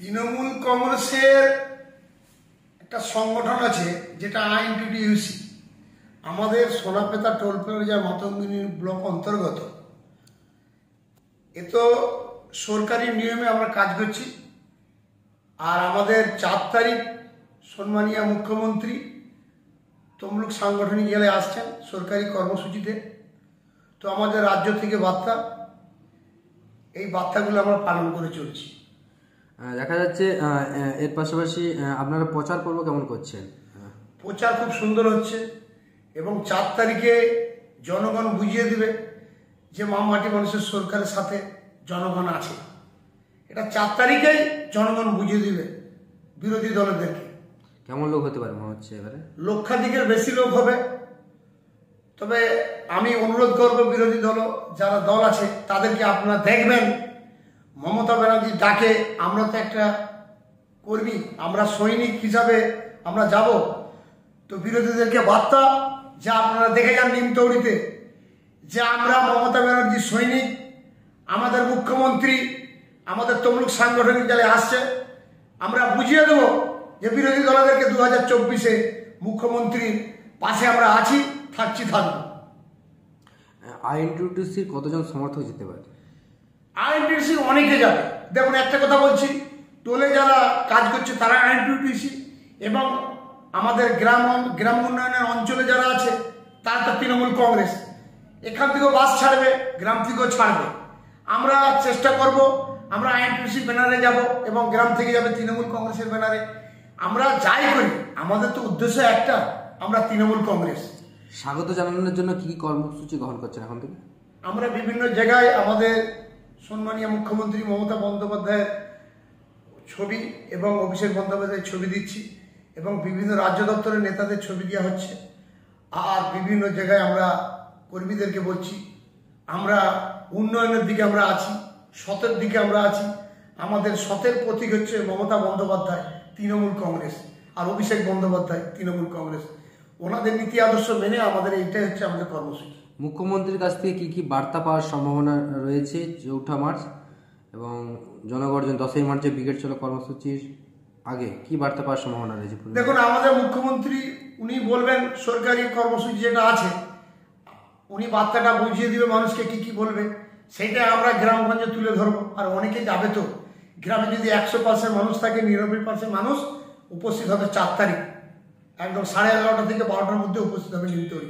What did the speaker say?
তৃণমূল কংগ্রেসের একটা সংগঠন আছে যেটা আইএনটিটিইউসি, আমাদের সোনাপেতা টোলপ্লাজা মাতঙ্গিনী ব্লক অন্তর্গত। এ তো সরকারি নিয়মে আমরা কাজ করছি। আর আমাদের 4 তারিখ সম্মানীয় মুখ্যমন্ত্রী তমলুক সাংগঠনিক জেলায় আসছেন সরকারি কর্মসূচিতে। তো আমাদের রাজ্য থেকে বার্তা, এই বার্তাগুলো আমরা পালন করে চলছি। দেখা যাচ্ছে এর পাশাপাশি আপনারা প্রচার পর্ব কেমন করছেন? প্রচার খুব সুন্দর হচ্ছে এবং 4 তারিখে জনগণ বুঝিয়ে দেবে যে মাটি মানুষের সরকারের সাথে জনগণ আছে। এটা 4 তারিখেই জনগণ বুঝিয়ে দিবে বিরোধী দলদেরকে। কেমন লোক হতে পারে মনে হচ্ছে এবারে? লক্ষাধিকের বেশি লোক হবে। তবে আমি অনুরোধ করব বিরোধী দল যারা দল আছে তাদেরকে আপনারা দেখবেন মমতা ব্যানার্জির ডাকে। আমরা তো একটা কর্মী, আমরা সৈনিক হিসাবে আমরা যাব। তো বিরোধীদেরকে বার্তা যা আপনারা দেখে যান নিমতৌড়িতে যে আমরা মমতা ব্যানার্জির সৈনিক, আমাদের মুখ্যমন্ত্রী আমাদের তমলুক সাংগঠনিক জেলায় আসছে। আমরা বুঝিয়ে দেব যে বিরোধী দলদেরকে 2024-এ মুখ্যমন্ত্রীর পাশে আমরা আছি, থাকবো। আইএনটিটিইউসির কতজন সমর্থক যেতে পারে? আইএনটিটিইউসি অনেকে যাবে। দেখুন একটা কথা বলছি, টোলে যারা কাজ করছে তারা আইএনটিটিইউসি, এবং আমাদের গ্রাম উন্নয়নের অঞ্চলে যারা আছে তারা তো তৃণমূল কংগ্রেস। এখান থেকেও বাস ছাড়বে, গ্রাম থেকেও ছাড়বে। আমরা চেষ্টা করব আমরা আইএনটিটিইউসি ব্যানারে যাব এবং গ্রাম থেকে যাবে তৃণমূল কংগ্রেসের ব্যানারে। আমরা যাই করি আমাদের তো উদ্দেশ্য একটা, আমরা তৃণমূল কংগ্রেস। স্বাগত জানানোর জন্য কি কর্মসূচি গ্রহণ করছেন এখন থেকে? আমরা বিভিন্ন জায়গায় আমাদের সম্মানীয় মুখ্যমন্ত্রী মমতা বন্দ্যোপাধ্যায়ের ছবি এবং অভিষেক বন্দ্যোপাধ্যায়ের ছবি দিচ্ছি, এবং বিভিন্ন রাজ্য দপ্তরের নেতাদের ছবি দেওয়া হচ্ছে। আর বিভিন্ন জায়গায় আমরা কর্মীদেরকে বলছি আমরা উন্নয়নের দিকে আমরা আছি, সতের দিকে আমরা আছি। আমাদের সতের প্রতীক হচ্ছে মমতা বন্দ্যোপাধ্যায় তৃণমূল কংগ্রেস, আর অভিষেক বন্দ্যোপাধ্যায় তৃণমূল কংগ্রেস। ওনাদের নীতি আদর্শ মেনে আমাদের এইটাই হচ্ছে আমাদের কর্মসূচি। মুখ্যমন্ত্রীর কাছ থেকে কি বার্তা পাওয়ার সম্ভাবনা রয়েছে 4 মার্চ এবং জনগর্জন 10ই মার্চে ব্রিগেড চলো কর্মসূচির আগে কি বার্তা পাওয়ার সম্ভাবনা রয়েছে? দেখুন আমাদের মুখ্যমন্ত্রী উনি বলবেন সরকারি কর্মসূচি যেটা আছে, উনি বার্তাটা বুঝিয়ে দিবে মানুষকে কি কি বলবে, সেইটা আমরা গ্রামগঞ্জে তুলে ধরবো। আর অনেকে যাবে, তো গ্রামে যদি 100% মানুষ থাকে 99% মানুষ উপস্থিত হবে 4 তারিখ একদম 11:30 থেকে 12টার মধ্যে উপস্থিত হবে নিমতৌড়ি।